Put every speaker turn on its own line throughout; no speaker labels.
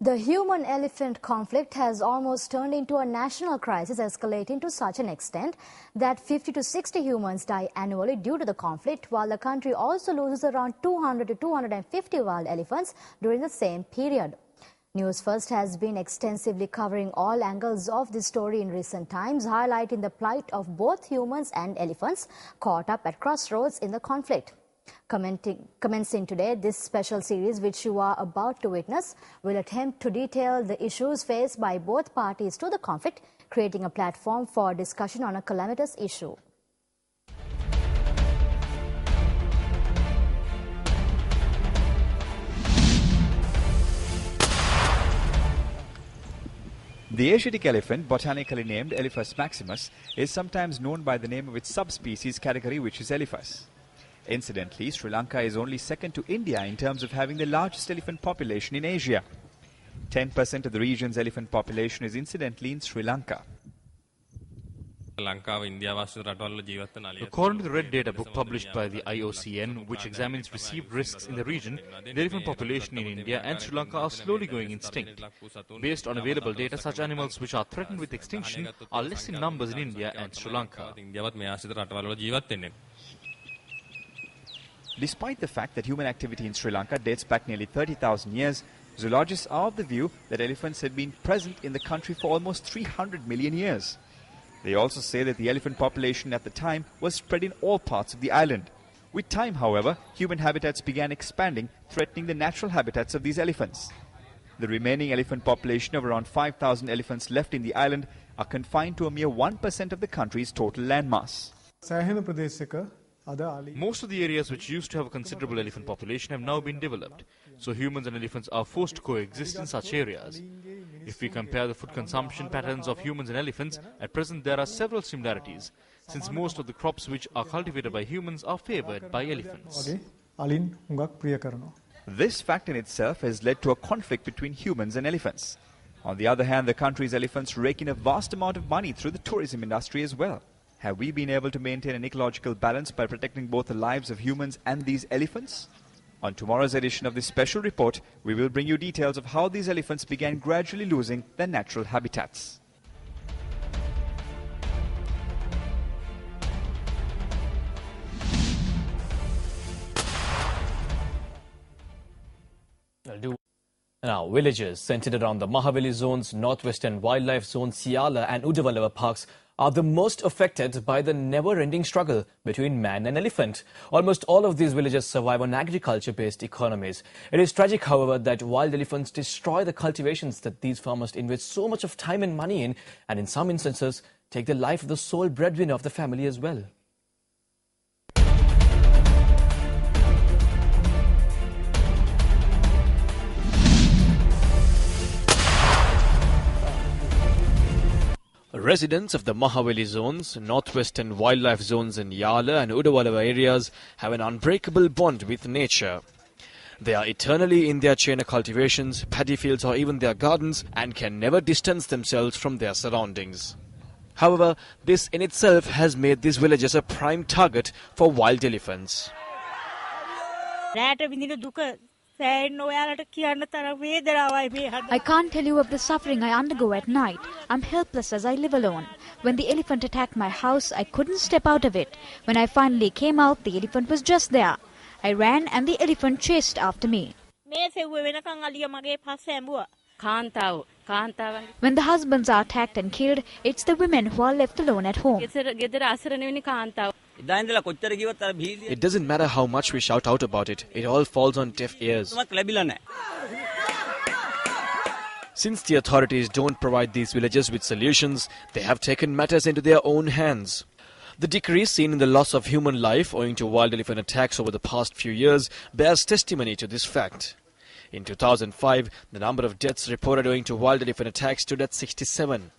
The human-elephant conflict has almost turned into a national crisis, escalating to such an extent that 50 to 60 humans die annually due to the conflict, while the country also loses around 200 to 250 wild elephants during the same period. News First has been extensively covering all angles of this story in recent times, highlighting the plight of both humans and elephants caught up at crossroads in the conflict. Commencing today, this special series, which you are about to witness, will attempt to detail the issues faced by both parties to the conflict, creating a platform for discussion on a calamitous issue.
The Asiatic elephant, botanically named Elephas maximus, is sometimes known by the name of its subspecies category, which is Elephas. Incidentally, Sri Lanka is only second to India in terms of having the largest elephant population in Asia. 10% of the region's elephant population is incidentally in Sri Lanka.
According to the Red Data book published by the IOCN, which examines perceived risks in the region, the elephant population in India and Sri Lanka are slowly going extinct. Based on available data, such animals which are threatened with extinction are less in numbers in India and Sri Lanka.
Despite the fact that human activity in Sri Lanka dates back nearly 30,000 years, zoologists are of the view that elephants had been present in the country for almost 300 million years. They also say that the elephant population at the time was spread in all parts of the island. With time, however, human habitats began expanding, threatening the natural habitats of these elephants. The remaining elephant population of around 5,000 elephants left in the island are confined to a mere 1% of the country's total landmass.
Most of the areas which used to have a considerable elephant population have now been developed, so humans and elephants are forced to coexist in such areas. If we compare the food consumption patterns of humans and elephants, at present there are several similarities, since most of the crops which are cultivated by humans are favoured by elephants.
This fact in itself has led to a conflict between humans and elephants. On the other hand, the country's elephants rake in a vast amount of money through the tourism industry as well. Have we been able to maintain an ecological balance by protecting both the lives of humans and these elephants? On tomorrow's edition of this special report, we will bring you details of how these elephants began gradually losing their natural habitats.
Now, villages centered around the Mahaveli zone's northwestern wildlife zone, Siala and Udawalawa parks are the most affected by the never-ending struggle between man and elephant. Almost all of these villages survive on agriculture-based economies. It is tragic, however, that wild elephants destroy the cultivations that these farmers invest so much of time and money in, and in some instances, take the life of the sole breadwinner of the family as well. Residents of the Mahaveli zones, northwestern wildlife zones in Yala and Udawalawa areas have an unbreakable bond with nature. They are eternally in their chain of cultivations, paddy fields or even their gardens, and can never distance themselves from their surroundings. However, this in itself has made these villages a prime target for wild elephants.
I can't tell you of the suffering I undergo at night. I'm helpless as I live alone. When the elephant attacked my house, I couldn't step out of it. When I finally came out, the elephant was just there. I ran and the elephant chased after me. When the husbands are attacked and killed, it's the women who are left alone at home.
It doesn't matter how much we shout out about it, it all falls on deaf ears. Since the authorities don't provide these villages with solutions, they have taken matters into their own hands. The decrease seen in the loss of human life owing to wild elephant attacks over the past few years bears testimony to this fact. In 2005, the number of deaths reported owing to wild elephant attacks stood at 67.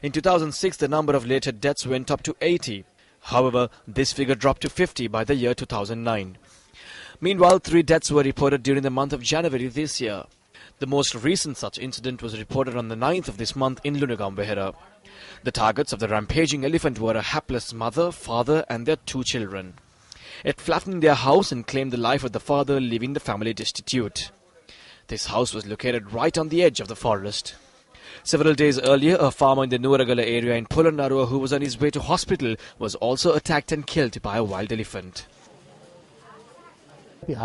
In 2006, the number of related deaths went up to 80. However, this figure dropped to 50 by the year 2009. Meanwhile, 3 deaths were reported during the month of January this year. The most recent such incident was reported on the 9th of this month in Lunagambehera. The targets of the rampaging elephant were a hapless mother, father and their 2 children. It flattened their house and claimed the life of the father, leaving the family destitute. This house was located right on the edge of the forest. Several days earlier, a farmer in the Nuwaragala area in Polonnaruwa who was on his way to hospital was also attacked and killed by a wild elephant.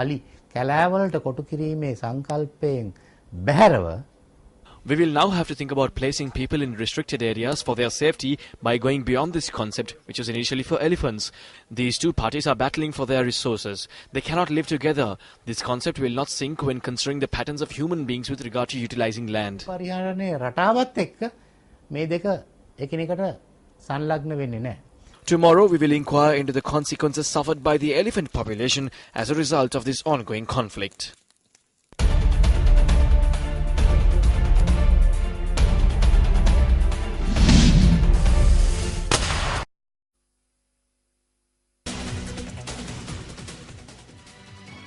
අලි කැලෑවලට කොටු කිරීමේ සංකල්පයෙන් බැහැරව
We will now have to think about placing people in restricted areas for their safety by going beyond this concept, which was initially for elephants. These two parties are battling for their resources. They cannot live together. This concept will not sink when considering the patterns of human beings with regard to utilizing land.
පරිහරණයේ රටාවත් එක්ක මේ දෙක එකිනෙකට සංලග්න වෙන්නේ නැහැ.
Tomorrow we will inquire into the consequences suffered by the elephant population as a result of this ongoing conflict.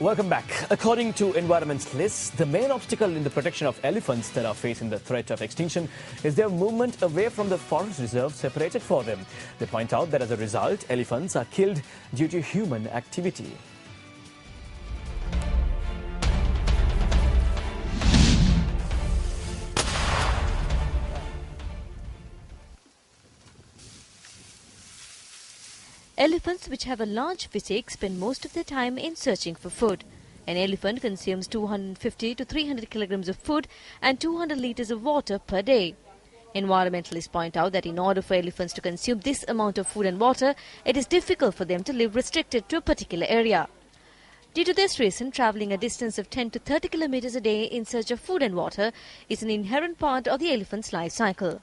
Welcome back. According to environmentalists, the main obstacle in the protection of elephants that are facing the threat of extinction is their movement away from the forest reserve separated for them. They point out that as a result, elephants are killed due to human activity.
Elephants, which have a large physique, spend most of their time in searching for food. An elephant consumes 250 to 300 kilograms of food and 200 liters of water per day. Environmentalists point out that in order for elephants to consume this amount of food and water, it is difficult for them to live restricted to a particular area. Due to this reason, travelling a distance of 10 to 30 kilometers a day in search of food and water is an inherent part of the elephant's life cycle.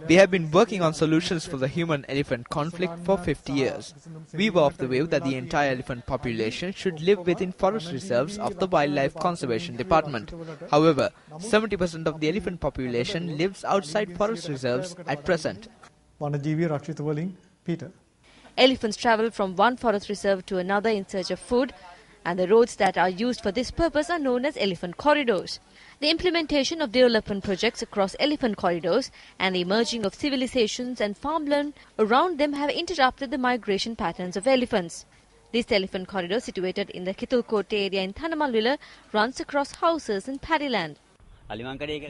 We have been working on solutions for the human-elephant conflict for 50 years. We were of the view that the entire elephant population should live within forest reserves of the Wildlife Conservation Department. However, 70% of the elephant population lives outside forest reserves at present.
Elephants travel from one forest reserve to another in search of food, and the roads that are used for this purpose are known as elephant corridors. The implementation of development projects across elephant corridors and the emerging of civilizations and farmland around them have interrupted the migration patterns of elephants. This elephant corridor, situated in the Kitulkote area in Thanamalwila, runs across houses and paddyland.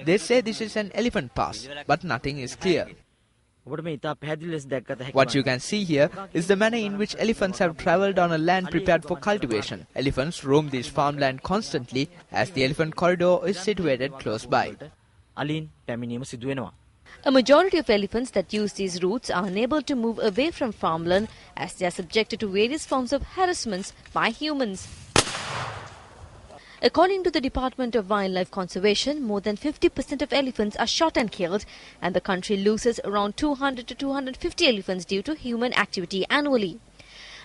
They say this is an elephant pass, but nothing is clear. What you can see here is the manner in which elephants have travelled on a land prepared for cultivation. Elephants roam this farmland constantly as the elephant corridor is situated close by.
A majority of elephants that use these routes are unable to move away from farmland as they are subjected to various forms of harassments by humans. According to the Department of Wildlife Conservation, more than 50% of elephants are shot and killed, and the country loses around 200 to 250 elephants due to human activity annually.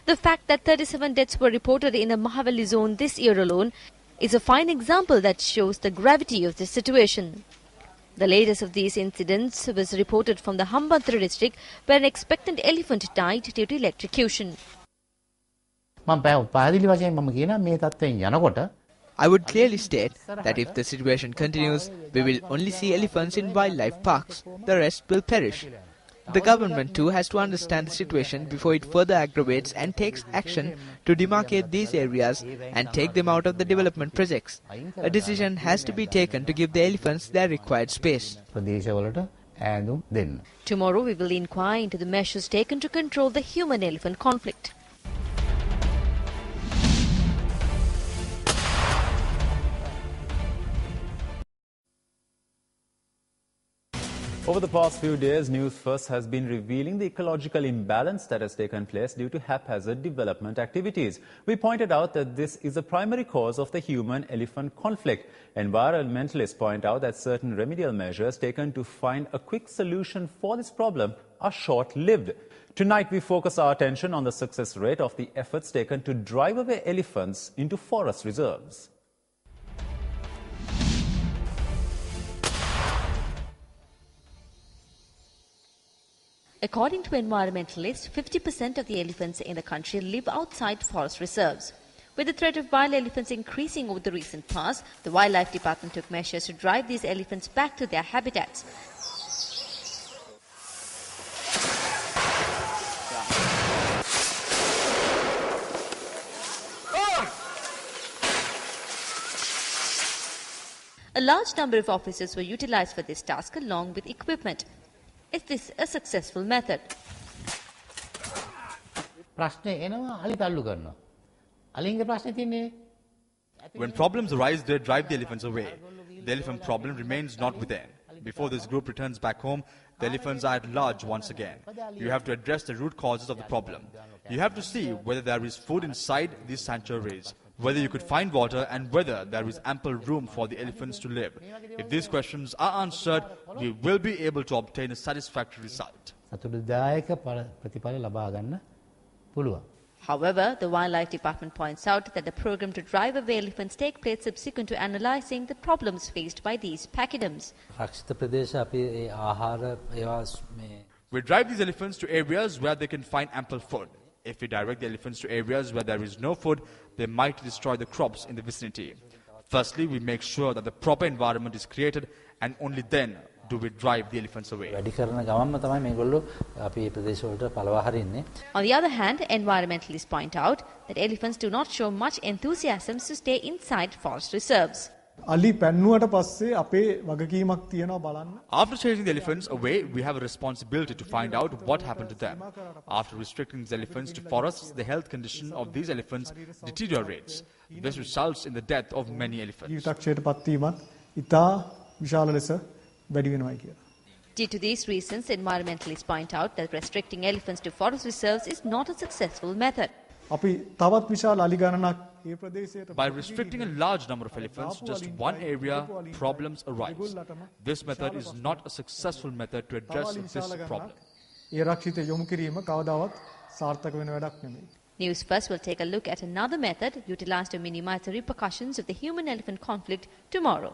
The fact that 37 deaths were reported in the Mahaveli zone this year alone is a fine example that shows the gravity of this situation. The latest of these incidents was reported from the Hambantara district, where an expectant elephant died due to electrocution.
I would clearly state that if the situation continues, we will only see elephants in wildlife parks. The rest will perish. The government too has to understand the situation before it further aggravates and takes action to demarcate these areas and take them out of the development projects. A decision has to be taken to give the elephants their required space.
Tomorrow we will inquire into the measures taken to control the human-elephant conflict.
Over the past few days, News First has been revealing the ecological imbalance that has taken place due to haphazard development activities. We pointed out that this is a primary cause of the human-elephant conflict. Environmentalists point out that certain remedial measures taken to find a quick solution for this problem are short-lived. Tonight, we focus our attention on the success rate of the efforts taken to drive away elephants into forest reserves.
According to environmentalists, 50% of the elephants in the country live outside forest reserves. With the threat of wild elephants increasing over the recent past, the Wildlife Department took measures to drive these elephants back to their habitats. A large number of officers were utilized for this task along with equipment. Is this a successful method?
When problems arise, they drive the elephants away. The elephant problem remains not within. Before this group returns back home, the elephants are at large once again. You have to address the root causes of the problem. You have to see whether there is food inside these sanctuaries, whether you could find water, and whether there is ample room for the elephants to live. If these questions are answered, we will be able to obtain a satisfactory result.
However, the Wildlife Department points out that the program to drive away elephants take place subsequent to analysing the problems faced by these pachyderms.
We drive these elephants to areas where they can find ample food. If we direct the elephants to areas where there is no food, they might destroy the crops in the vicinity. Firstly, we make sure that the proper environment is created, and only then do we drive the elephants away.
On the other hand, environmentalists point out that elephants do not show much enthusiasm to stay inside forest reserves.
අලි පැන්නුවට පස්සේ අපේ වගකීමක් තියෙනවා බලන්න.
After chasing the elephants away, we have a responsibility to find out what happened to them. After restricting these elephants to forests, the health condition of these elephants deteriorates. This results in the death of many elephants.
ජීවිතක්ෂයට පත්වීමත් ඉතා විශාල ලෙස වැඩි වෙනවායි කියලා.
Due to these reasons, environmentalists point out that restricting elephants to forest reserves is not a successful method.
අපි තවත් විශාල අලි ගණනක් ඒ ප්‍රදේශයට
By restricting a large number of elephants to just one area, problems arise. This method is not a successful method to address this problem.
ඒ රක්ෂිත යොමු කිරීම කවදාවත් සාර්ථක වෙන වැඩක් නෙමෙයි.
News First will take a look at another method utilized to minimize the repercussions of the human-elephant conflict tomorrow.